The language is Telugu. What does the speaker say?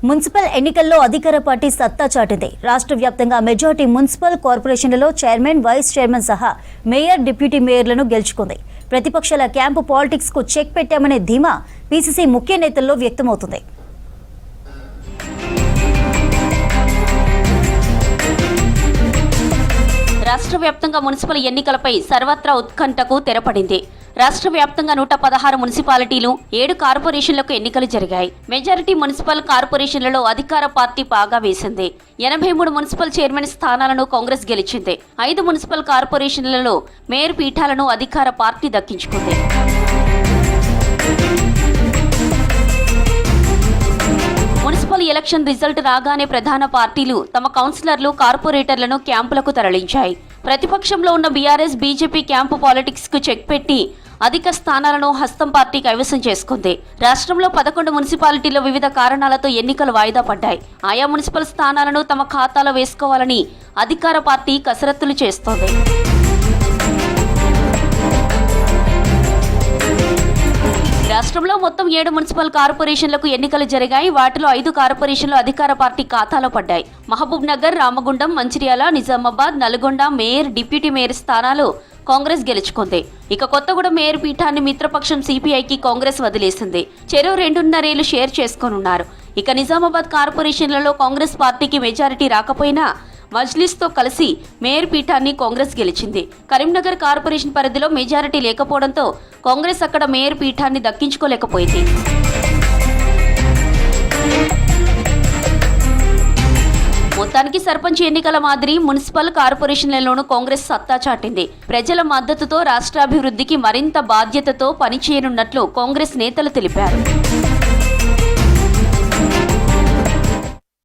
మున్సిపల్ ఎన్నికల్లో అధికార పార్టీ సత్తా చాటింది. రాష్ట్ర వ్యాప్తంగా మెజార్టీ మున్సిపల్ కార్పొరేషన్లలో చైర్మన్, వైస్ చైర్మన్ సహా మేయర్, డిప్యూటీ మేయర్లను గెలుచుకుంది. ప్రతిపక్షాల క్యాంపు పాలిటిక్స్ కు చెక్ పెట్టామనే ధీమా పీసీసీ ముఖ్య నేతల్లో వ్యక్తమవుతుంది. రాష్ట్ర వ్యాప్తంగా మున్సిపల్ ఎన్నికలపై సర్వత్రా ఉత్కంఠకు తెరపడింది. రాష్ట్ర వ్యాప్తంగా 116 మున్సిపాలిటీలు, 7 కార్పొరేషన్లకు ఎన్నికలు జరిగాయి. మెజారిటీ మున్సిపల్ కార్పొరేషన్లలో అధికార పార్టీ పాగా వేసింది. 83 మున్సిపల్ చైర్మన్ స్థానాలను కాంగ్రెస్ గెలిచింది. 5 మున్సిపల్ కార్పొరేషన్లలో మేయర్ పీఠాలను అధికార పార్టీ దక్కించుకుంది. మున్సిపల్ ఎలక్షన్ రిజల్ట్ రాగానే ప్రధాన పార్టీలు తమ కౌన్సిలర్లు, కార్పొరేటర్లను క్యాంపులకు తరలించాయి. ప్రతిపక్షంలో ఉన్న బీఆర్ఎస్, బీజేపీ క్యాంపు పాలిటిక్స్ కు చెక్ పెట్టి అధిక స్థానాలను హస్తం పార్టీ కైవసం చేసుకుంది. రాష్ట్రంలో 11 మున్సిపాలిటీల్లో వివిధ కారణాలతో ఎన్నికలు వాయిదా పడ్డాయి. ఆయా మున్సిపల్ స్థానాలను తమ ఖాతాలో వేసుకోవాలని అధికార పార్టీ కసరత్తులు చేస్తోంది. రాష్ట్రంలో మొత్తం 7 మున్సిపల్ కార్పొరేషన్లకు ఎన్నికలు జరిగాయి. వాటిలో 5 కార్పొరేషన్లు అధికార పార్టీ ఖాతాలో పడ్డాయి. Mahbubnagar, Ramagundam, Mancherial, Nizamabad, Nalgonda mayor, deputy mayor స్థానాలు కాంగ్రెస్ గెలుచుకుంది. ఇక కొత్తగూడెం మేయర్ పీఠాన్ని మిత్రపక్షం సిపిఐకి కాంగ్రెస్ వదిలేసింది. చెరో 2.5 ఏళ్లు షేర్ చేసుకోనున్నారు. ఇక నిజామాబాద్ కార్పొరేషన్లలో కాంగ్రెస్ పార్టీకి మెజారిటీ రాకపోయినా మజ్లిస్తో కలిసి మేయర్ పీఠాన్ని కాంగ్రెస్ గెలిచింది. కరీంనగర్ కార్పొరేషన్ పరిధిలో మెజారిటీ లేకపోవడంతో కాంగ్రెస్ అక్కడ మేయర్ పీఠాన్ని దక్కించుకోలేకపోయింది. మొత్తానికి సర్పంచ్ ఎన్నికల మాదిరి మున్సిపల్ కార్పొరేషన్లలోనూ కాంగ్రెస్ సత్తా చాటింది. ప్రజల మద్దతుతో రాష్ట్రాభివృద్ధికి మరింత బాధ్యతతో పనిచేయనున్నట్లు కాంగ్రెస్ నేతలు తెలిపారు.